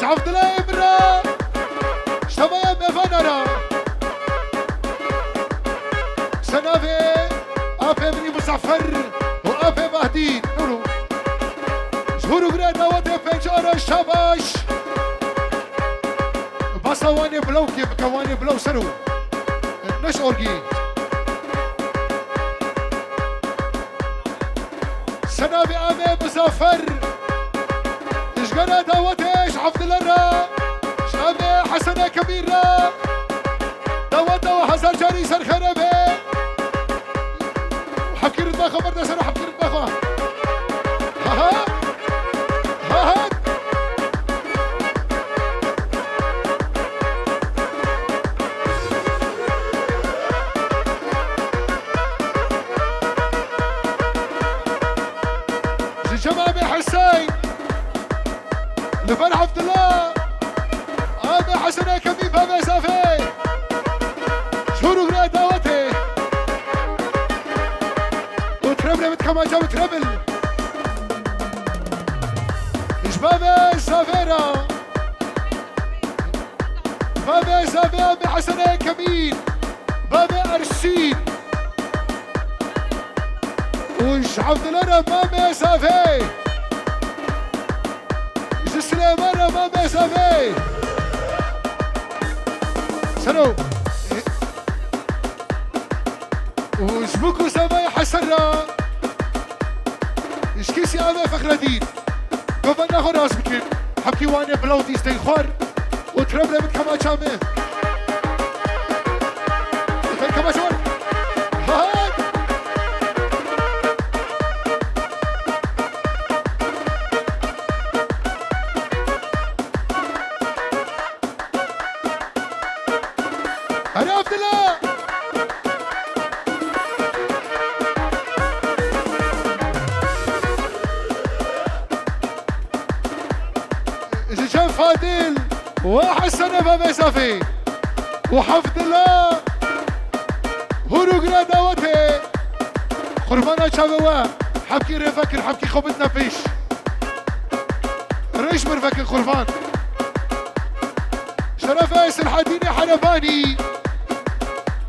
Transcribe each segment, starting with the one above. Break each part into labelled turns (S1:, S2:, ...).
S1: ايش عبد الله ابرا اشتبايا مفنرا سنافي ابي بني مزعفر وابي مهدي نورو شهور غير دعوتي فجار الشباش بصواني بلوكي بكواني بلو سرو نش اورجي سنافي ابي مزعفر اشقنا دعوتي عبد الله شابي حسنة كبيرة دعوته وحسن جاري سرخربي حبكي رتباخه برده سنة حبكي رتباخه ها جماعة حسين لبن عبد الله ابي حسنة كبيب ابي صافي شهور غير دعوتي وتربل كما جاب تربل شبابي سافيرا بابي سافي ابي حسنة كبير بابي ارشيد وش عبد الله بابي سافي سليمان بابي سافي سنو وشبكو سافي حسرة اشكيسي ابي فخر الدين قبل ناخذ راس بكين حبكي واني بلوتي استيخوار وتربلي من كما شامي كما شوار هاد هلا عبد الله جيشان فادل وحسن بابي صافي وحفظ الله هروقنا دعوتي قربانا شابوا حبكي رفكر حبكي خبتنا فيش ريش مرفكر قربان شرف ايس الحديني حلباني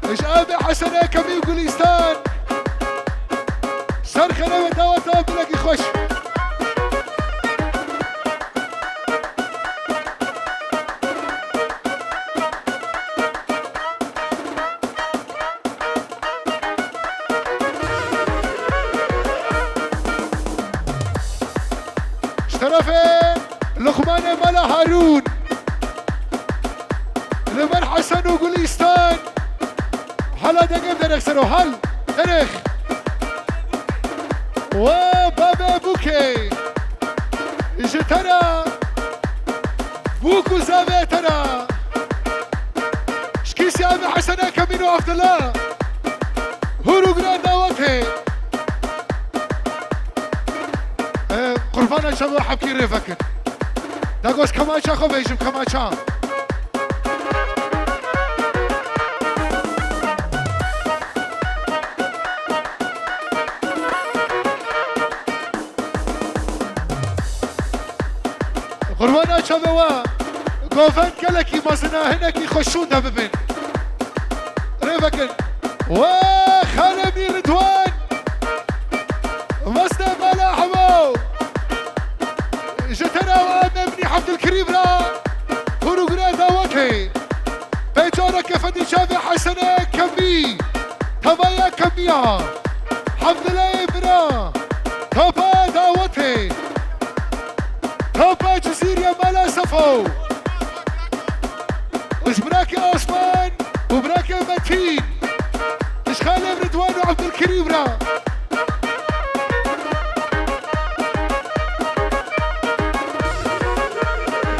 S1: ايش ابي حسنة كمي وقليستان سرخنا ودعوتها بلاقي خوش اشترفي لقمان ملا هارون لمن حسن وقليستان هلا دقيم درخ سنو هل درخ وبابا بوكي جترا بوكو زابي ترى شكيسي ابي حسنة كمينو عبد الله هورو قران دعوتي قربانا شباب حبكي ريفكر داقوش كماشا خو بيجم كماشا قربانا شباب قوفان كلكي مزنا هناك يخشون ده ببين ريفكر وخالمي رضوان مصنع ملاحمو جتنا وامامني عبد الكريم را هروقنا دعوتي بيجارك فدي شافي حسنة كمي تبايا كميا عبد الله ابرا تبا دعوتي تبا جزيرة ملا صفو وش براكي عثمان وبراكي متين اش خالم رضوان وعبد الكريم را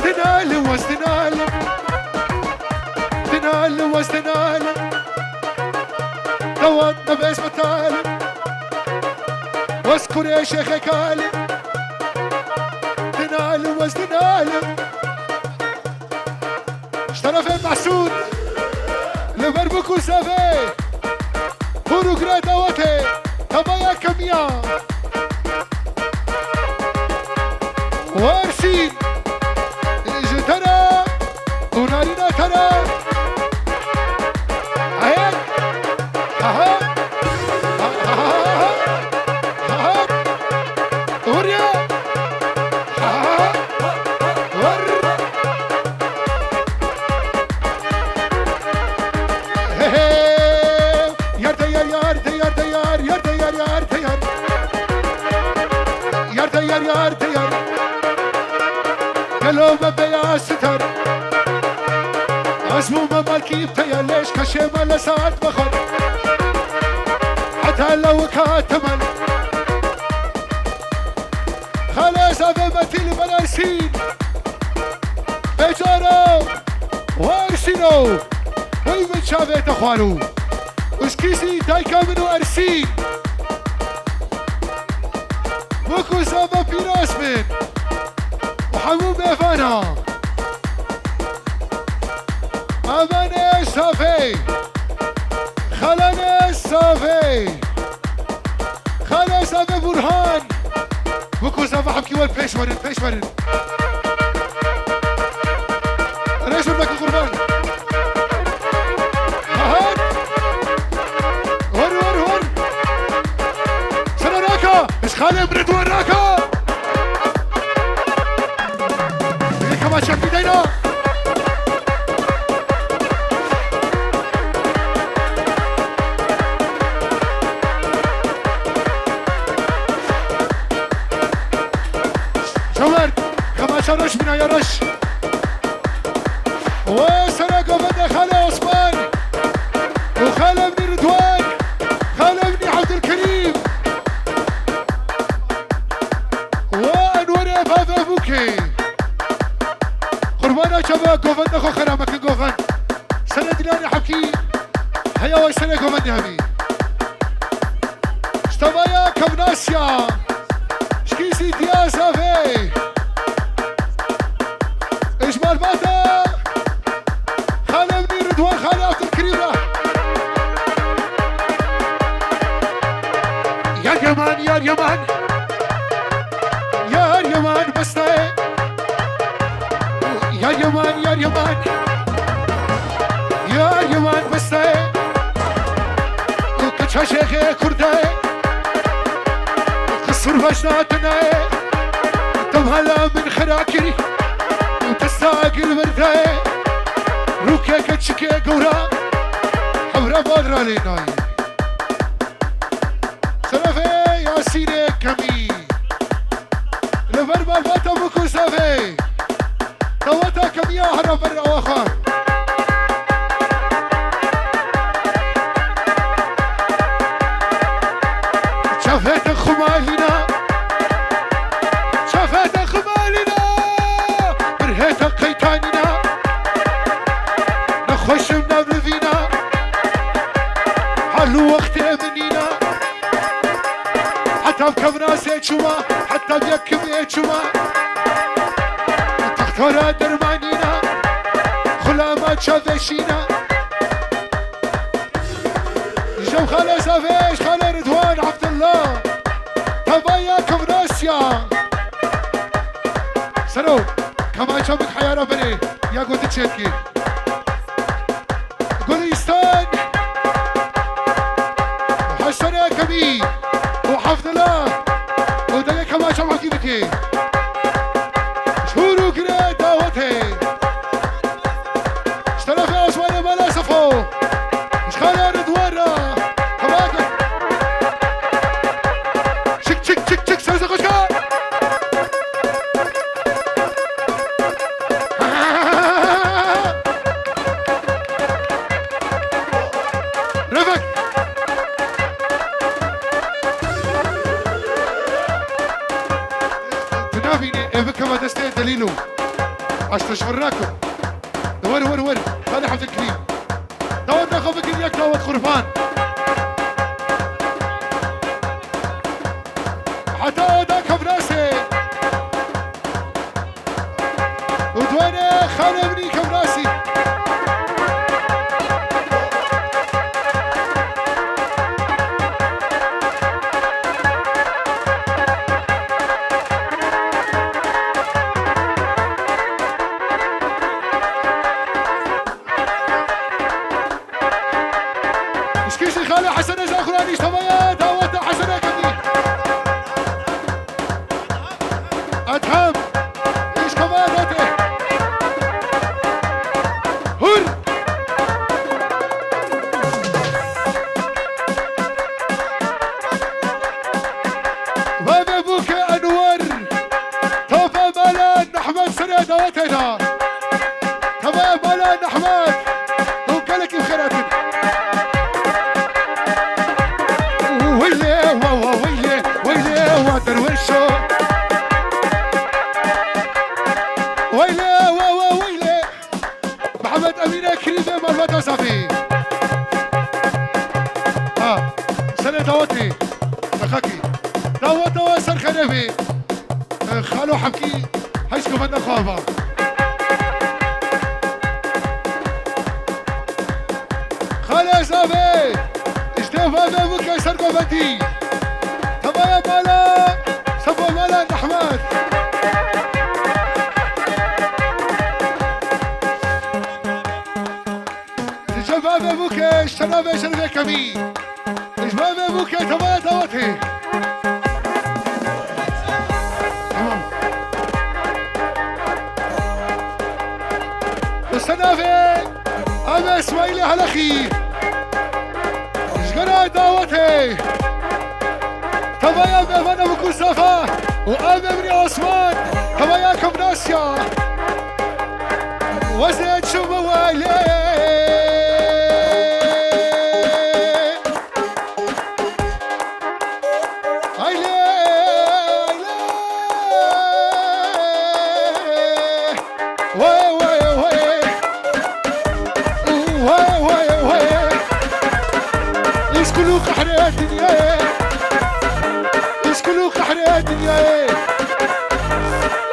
S1: دنال وزدنال دنال وزدنال دواتنا باسم تالم واذكر يا شيخ كالم دنال وزدنال اشترف محسود لبربكو سافي هورو دواتي تبايا كميا وارشين كلام بيا ستر اسمو ممالكي بتيا ليش كشيمة لساعة بخر حتى لو كاتمن خلاص أبمتي لبنارسين بجارو وارسينو ويمن شابت أخوانو وشكيسي دايكا منو أرسين وكو سابا بيراس من وحموم بيفانا أماني صافي خلاني صافي خلاص أبي برهان وكو سابا حبكي والبيشورن بيشورن ريشور لك القربان هاد هور سنة راكا مش خالي بردوان راكا هيك كمان شاك بيدينا شمر كمان شرش بنا يرش وسنة قبلنا خالي عثمان وخالي بن رضوان خالي بن عبد الكريم وانور بابا بوكي قربانا شباب قوفن نخو خرامك قوفن سنة دلاني حبكي هيا وسنة قوفن هبي اشتبايا كبناسيا شكيسي ديازا في اجمال باتا خالي بن رضوان خالي عبد الكريم يا اليمان يا اليمان يا اليمان بستاي يا اليمان يا اليمان يا اليمان بستاي وكتشا شيخي كرداي قصر بجناتنا تمهلا من خراكري وتستاقل ورداي روكي كتشكي قورا حورا بادرا ليناي سلفي يا سيري كمي لبربال باتا بكو سلفي دوتا كمية هرا برا واخا شافت خمالنا شافت خمالنا برهيت قيتاننا نخش من بلفينا حلو وقت منينا حتى بكبنا سيتشوما حتى بيكم يتشوما تختار درمانينا خلامات شافيشينا جو خالي سافيش خالي رضوان عبد الله تبايا كبناسيا سلو كمان شوفك حيانا بني يا قلت تشيكي قوليستان وحسنا كمي وحفظ الله ودقى كمان شوفك كيبكي شهورو كده دعوتي اشترى في أسوان بلا صفو مش خالي رضوان كمان شك شك شك شك سوزة قشكا رفك تنافيني افك ما تستيق دليلو عشت شفراكم ور هذا حفظ الكريم داود ناخذ اياك داود خرفان حتى ذاك براسي ودوينه خالي بني كبراسي اشكيشي خالي حسنة زاخراني اشتبايا داوتا حسنة كمي ادهم ايش كمان دوتي دعوتنا تمام مولانا أحمد وقالك بخيراتنا ويلي ويلي ويلي ودرويشو ويلي ويلي محمد أمينة كريمة مرمطة صافي سنة دعوتي دخاكي دعوة سر خنبي خالو حمكي هشكو من أخوابا خالو صافي اشتوفا بابوكا سرقو بدي تبايا مالا سبو مالا أحمد شباب ابوكا اشترى شرفه كمي شباب ابوكا تبايا دعوتي السنافي أنا إسماعيلي هلخي شقرا دعوتي تبايا بيفانا بكل صفا وأنا ابني عثمان تبايا كمناسيا وزيد شو موالي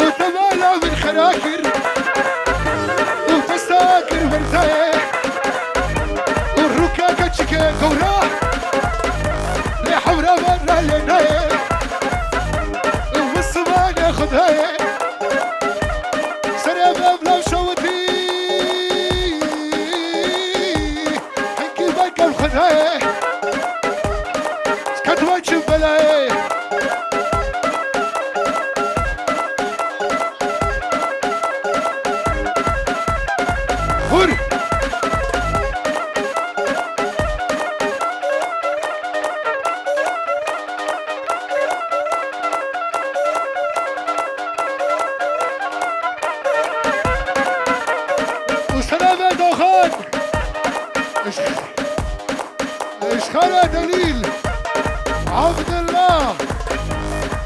S1: وتمالى من خراكر وتستاكر مرتاح والركاكة تشكي كوراه لحمرا مرة لناي والصبان ياخدها سريع بلا مشوتي حكي بك الخدها سكتوان شبلاي وسلامة دوخان اشخالة دليل عبد الله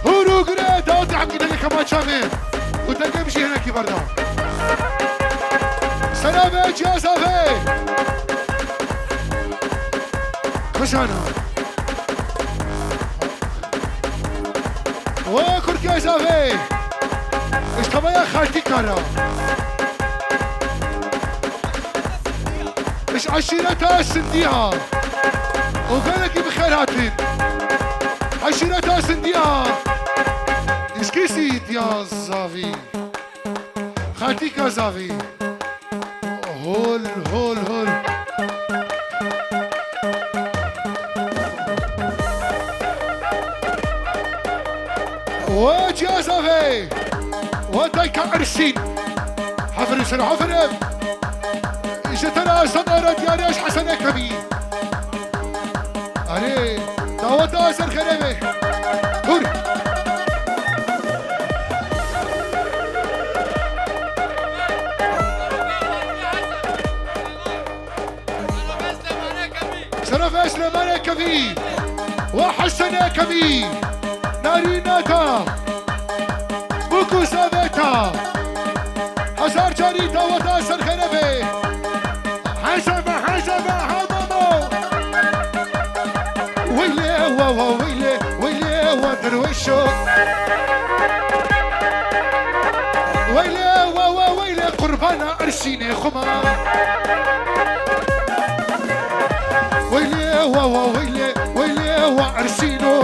S1: هورو قريت او تعقد اللي كمان شامل وتلقى مشي هناك برضه سلامة يا صافي خشانة وكرك يا صافي اشتبه يا خالتي كارا مش عشيرتها سنديها وقالك بخيراتن عشيرتها سنديها اسكيسيت يا زافي خالتيك يا زافي هول هول هول واج يا زافي ودايك عرسين حفر سنة حفر جتنا صدر دياريش حسنة كبير علي دعوت آسر خريبي هوري شرف اسلم انا كبير وحسنة كبير ناريناتا بوكو سابتا هزار جاري دعوت آسر خريبي حسب همامو ويلي ويلي ويلي ودرويشو ويلي ويلي قربانا ارسيني خما ويلي ويلي ويلي وارسينو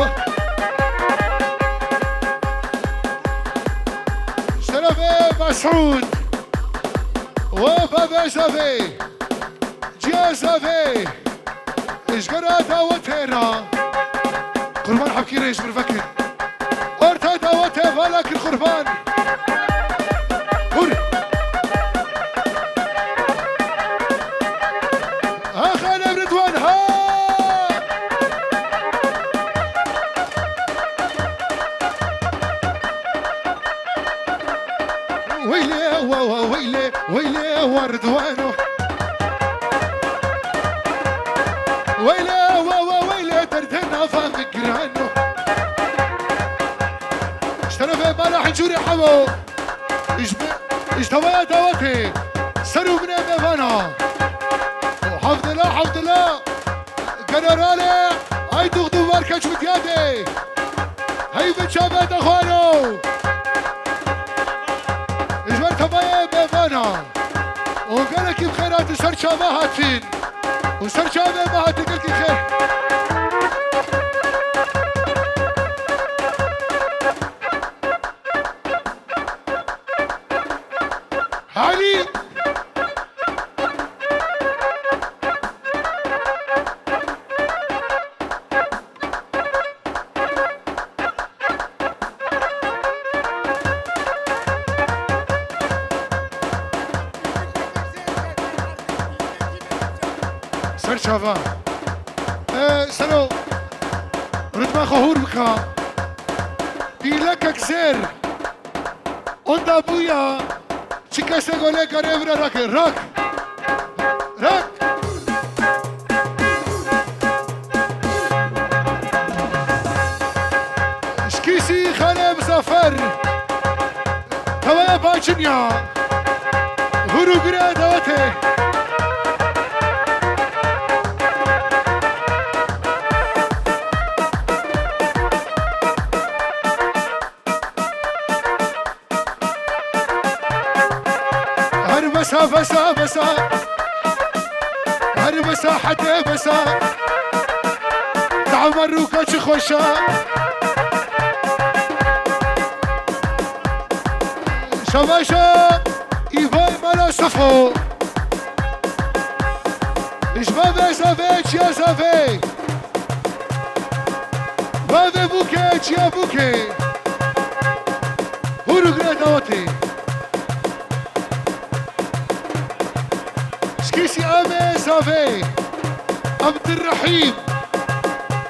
S1: شرفي مسعود وبابا زافي جيا زافي اشقرا دعوتنا قربان حبكي ريش برفكر ورتا دعوته فالك القربان هوري اخانا بردوان ها ويلي ويلي ويلي ويلي ورضوانه ويلي ويلي دردنا فمقرانه اشترفه ما راح نجوري حبو اشتوى دوتي سروا من ميفانا حفظ الله حفظ الله جنرالي هاي تغدو مركز متيادي هاي بتشابه اخوانو اجبر تبايا ميفانا وقالك بخيرات سر شابه هاتين وسر شابه ما هاتقلك خير علي سر شافا سلو رتبة خهور بكا ديلك كسر اند ابويا چیکه سے گوله کرے برا رک اشکیسی خاله مسافر هوای باچنیا هرو گره دوته بسا هر بسا حتى بسا تعمر روكاش خوشا شباشا ايفاي مالا صفو اشبابي زافيتش يا زافي بابي بوكيتش يا بوكي هورو قريدوتي كيسي امي صافي عبد الرحيم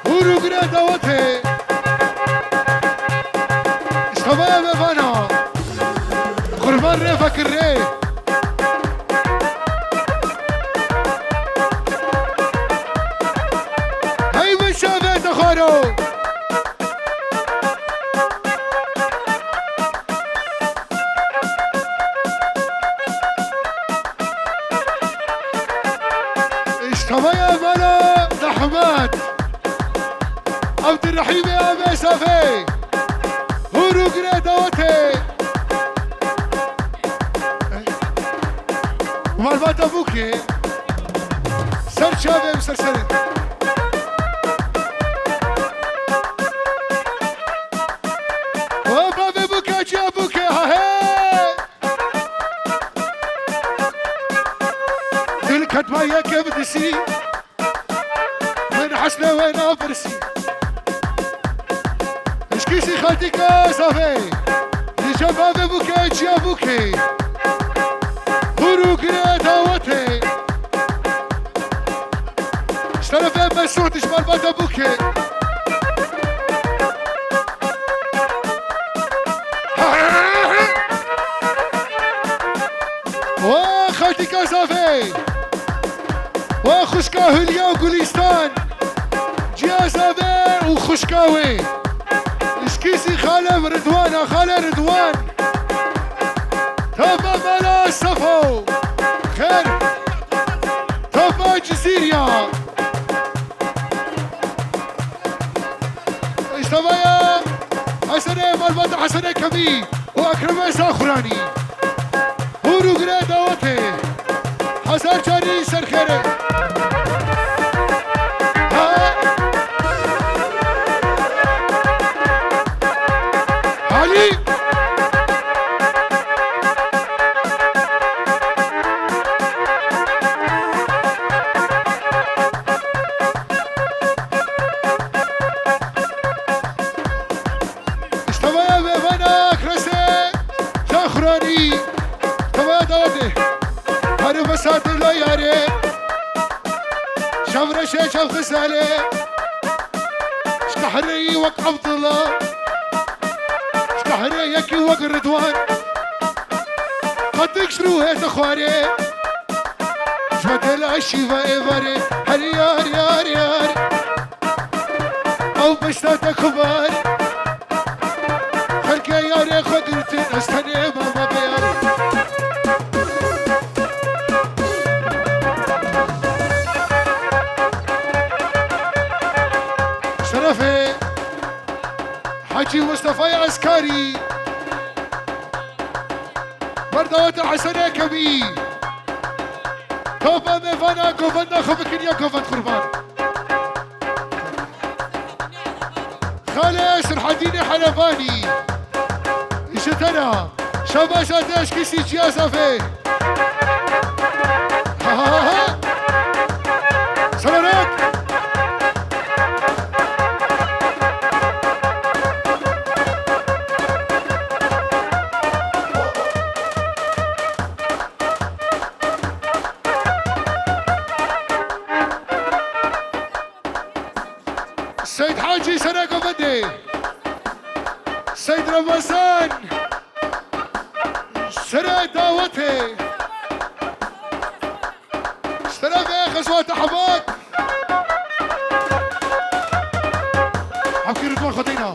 S1: هورو قريدا وتي اشتبايا مفانا قربان ريفك الري هاي من شافيت اخوانو اشتبايا مالا نحمد عبد الرحيم يا امي صافي هورو قريدا وتي ومالبات ابوكي سر شافي مسلسل وبابي بوكي يا بوكي هاهي تلك مايا كيف تسي من حسنة وين افرسي اشكيسي خالتك يا صافي يجا بابي بوكي يا بوكي هورو قريدا وتي اشترف مسعود اشمال بات بوكي وخالتك يا صافي وخشكاوي اليوم جوليستان جيازابي وخشكاوي اشكيسي خالة رضوان خالة رضوان تابا مالا صفو خير تابا جزيريا اشتبايا حسنة مالبات حسنة كمي واكرمي ساخراني هورو قريدا وتي حسن جاني سرخيري علي اشتبايا بيفانا كرسي شاخراني اشتبايا دوتي هارو بساتي لا ياري شاف رشي شاف خسالي شكحري وك عبد الله شكحري يكي وك رضوان قدك شروه تخواري جبت العشيفة إيفاري هل يار يار يار أو بشتات كبار خلك ياري خدرتين أستني ماما بيار شرفي حاجي مصطفى عسكري بردوات حسنة كبي كوفا ميفانا كوفا ناخبك يا كوفا قربان خالي سرحديني حلباني شتنا شباشات اشكيسي جياسة في ها ها ها سلامك سيد حاجي سناكو بدي سيد رمضان سنة دعوتي سنة في غزوات أحباب حبكي رضوان خطينا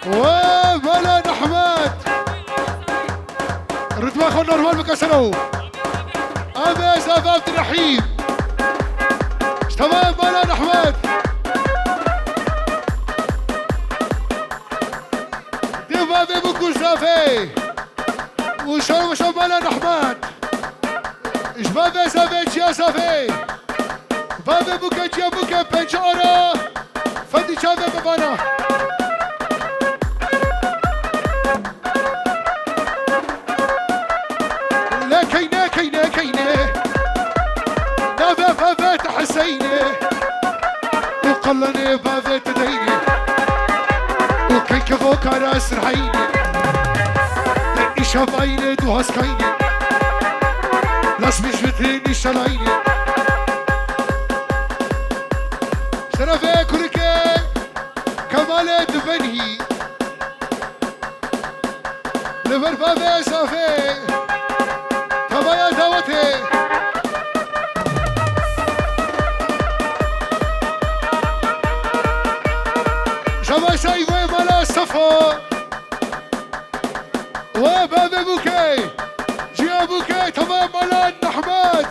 S1: وملان أحمد رضوان خو نورمال بكسرو أبي سيف عبد الرحيم تمام ملان أحمد ديفا بوكو صافي وشو ملان أحمد شباب سافيتش يا صافي بابي بوكا جيا بوكا بنجارة فدي شافي بابانا لا كينا كينا كينا نافا فافا تحسيني وقلني فافا تديني وكي كفوك راس رحيني دني شفايني دوهسكيني لاس مش بتريني شلايني شرفي كوركي كمالي دبنهي لبر فافا صافي تبايا دعوتي شبا شايفة ملا صفا وبابي بوكي جيا بوكي تمام ملا أحمد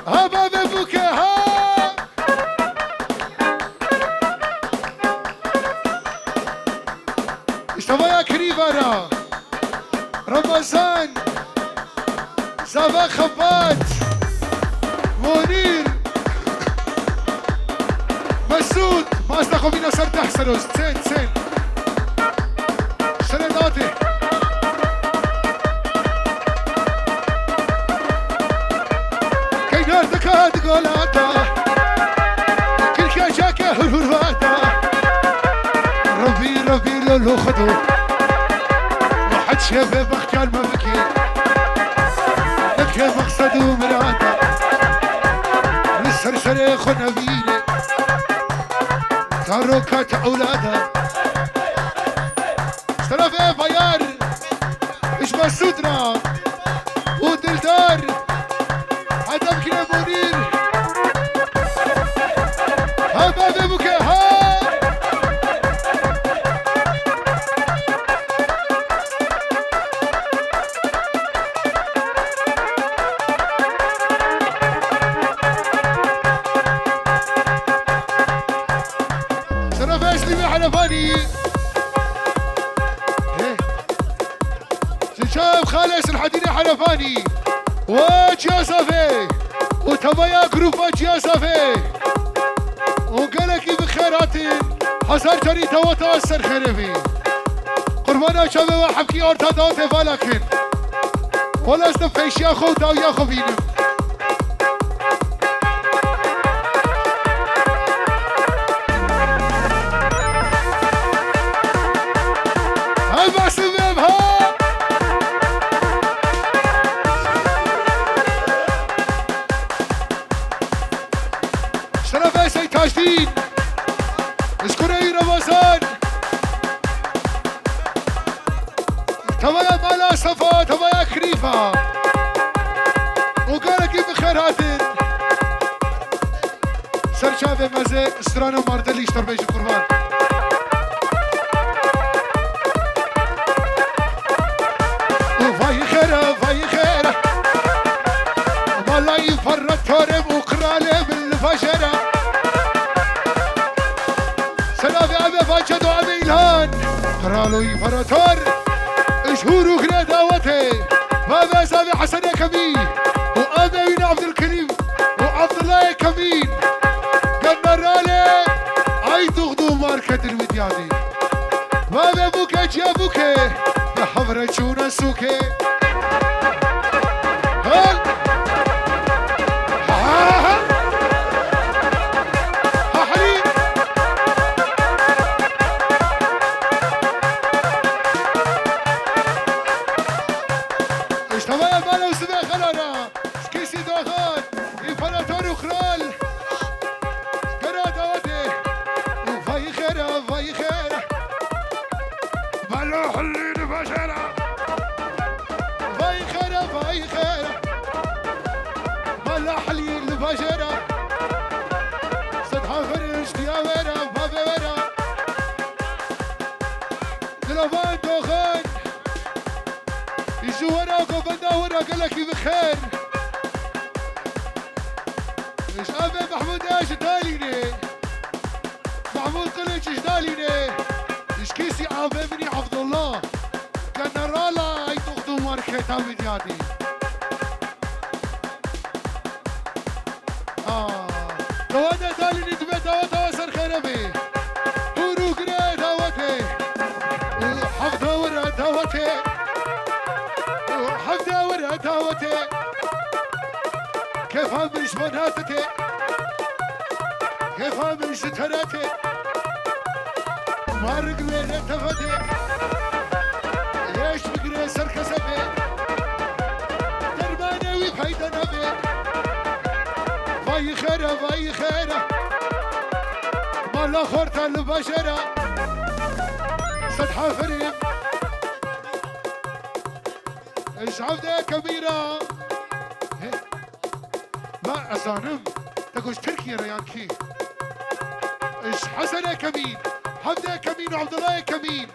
S1: ها بابي بوكي ها اشتبايا كريفانا رمضان زابا خبات منير مسعود ما استخو بينا سرد احسنوس سين سنداتي كينار دكاد قولاتا كل كاشاكا هرهراتا ربي لولو خدو واحد شباب اختيار ما بكي لك يا مقصد ومراتا للسرسري خنا بيني تاروكات اولادها اشترى بيار ايش مسودنا ودلدار عدم كنا منير ها بابي بوكي ها حلفاني شاف خالص الحديني حلفاني وجيا صافي وتبايا جروبات جيا صافي وقالك بخيراتين حصل جري توتا السر خريفي قربانا شباب وحبكي أورتا دوتي فالكن ولا استفيش يا خو داو يا خو بينم توايا مالا صفا توايا كريفا وقالك بخير هاتن سرچاوه مزه استرانه ماردلی اشتر بیش قربان وای خیره والله فرد تارم وقراله بالفجرة سلام أبي فاجد وأبي إلهان قرالو يفرطار شهور وكنا دعوته بابا سامي حسن كمين وأبي عبد الكريم وعبد الله كمين قلنا رالي أي تغدو ماركة المديادي بابا بوكي جا بوكي بحفرة شونا سوكي هل بخير ايش ابي محمود ايش داليني محمود قلت ايش داليني ايش كيسي ابي عبد الله كان رالا يتخدم ماركه بدياتي لو انا داليني تبي دواتا وسر خيربي وروقنا دواتي حفظه ورا دواتي حفظه ورا دواتي كيف همش مناتتي كيف همش تراتي مارق وين تفدي ايش بقري سركسبي دربانه وفايده نبي باي خيره مالا خورت البشره سطحه فريم ايش عبده كبيره ما أزانم تقولش تركيا ريانكي إيش حسنة كمين حمدة كمين وعبد الله كمين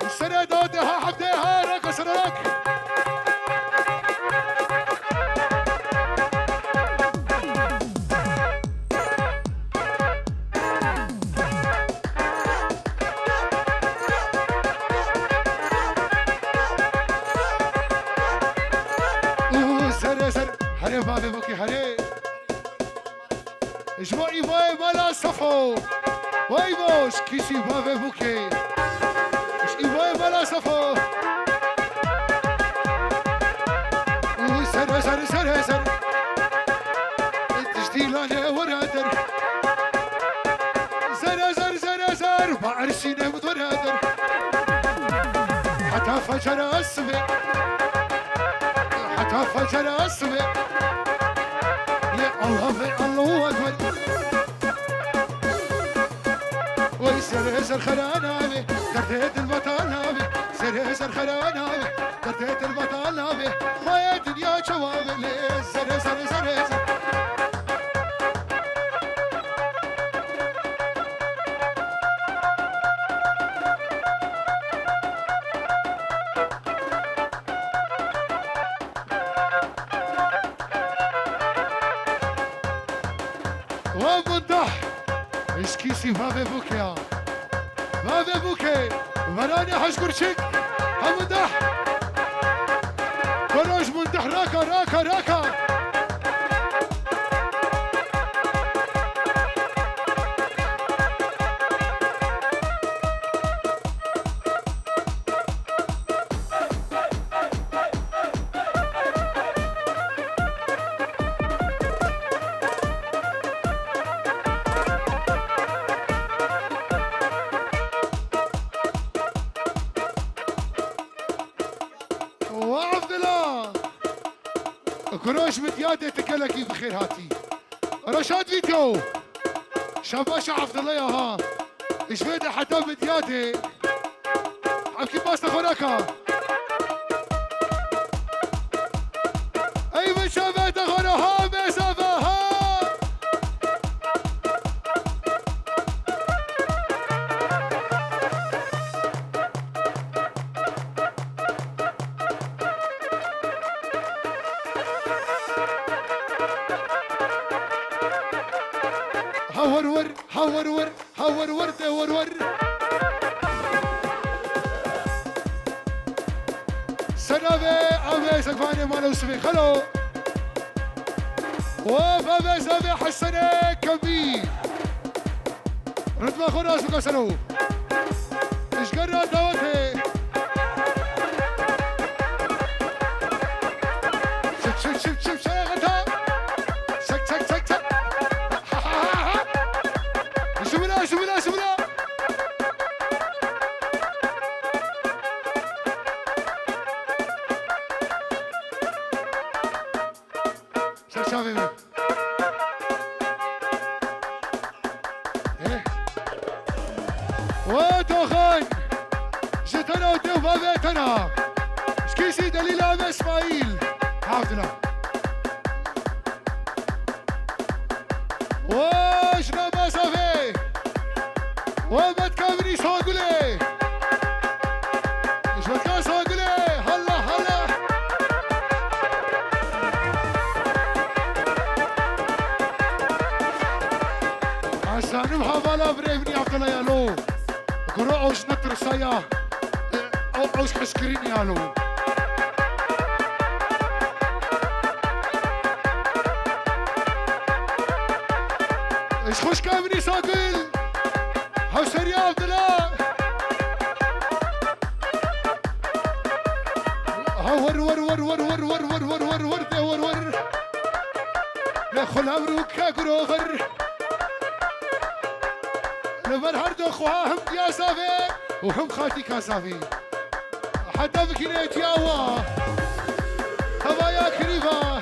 S1: والسنة دودها حمدها راك وسنراك سر هري بابي بوكي هري اجمع ايواي مالا صفو واي بوش كيسي بابي بوكي اش ايواي مالا صفو سر تجديلاني ورادر زر بعرسيني مدورادر حتى فجر السبع حتى فجر السبع يا الله اكبر ويسر خرانابي درديت البطانابي سر خرانابي درديت البطانابي ما يا دنيا شوابي ليه سر ومنضح ايش كيسي بابي بوكيا بابي بوكي وراني حشكرشك همنضح كروش منضح راكا كروش متيادة تكلكي بخير هاتي رشاد فيديو شباشا عبد الله ياها ايش بدا حتى متيادة حكي باستا خوراكا هور ور هور ور هور ور دور ور سنابه أبي سكفاني مالو سفي خلو وفابي سابي حسنة كبير رتبة خلاص وكسروا ايش قرر دوته شك شك شك شك شغلتها شك شك شك شك شو بلا شو بلا شو بلا شك شافي وتوخن جتنا ودوبا بيتنا شكيسي دليل ابي اسماعيل حافظنا وشنا مسافي وبد كامري صاقلي ايش بدك صاقلي هلا هلا عشان محافظة بريفني عبد الله يالو قرأ اوش نطر سايا اوش حسكرين يالو ايش خوش كامني ساقل حوسر يا عبد الله ور ور ور ور ور ور ور ور ور ور ور ور لخل امروك كاكروفر لمن هردو خواه هم يا صافي وهم خاتي كاسافي حتى بكينيت ياوا هوايا كريفا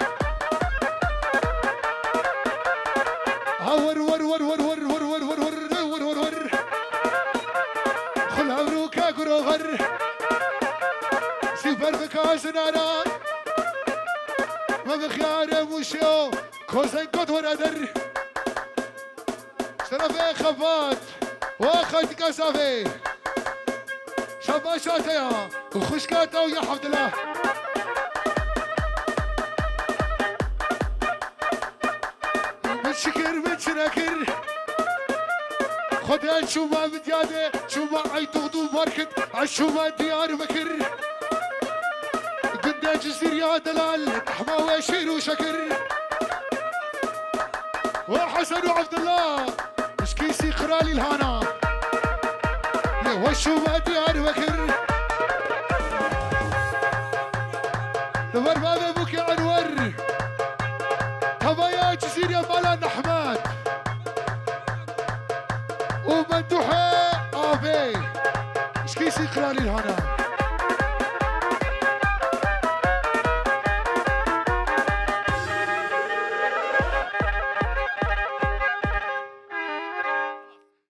S1: ور ور ور ور ور ور ور ور ور ور ور ور خل عمروكا قروفر سيفر بكاس ناران ما بخيار موشيو كوزن كوت ورادر شرفي خفات واخد كاسافي شباشاتا يا وخشكاتا ويا حمد الله من شكر من شناكر خدها شو ما مديادة شو ما عي تغدو ماركت عشو ما ديار مكر قدنا جزير يا دلال حماوي شير وشكر وحسن وعبد الله مشكيسي قرالي الهانا وشو ما ديار مكر دور بابا ابوك يا انور هبايا جزير يا مالا نحمات ومندوحة ابي مشكيسي قرالي الهانا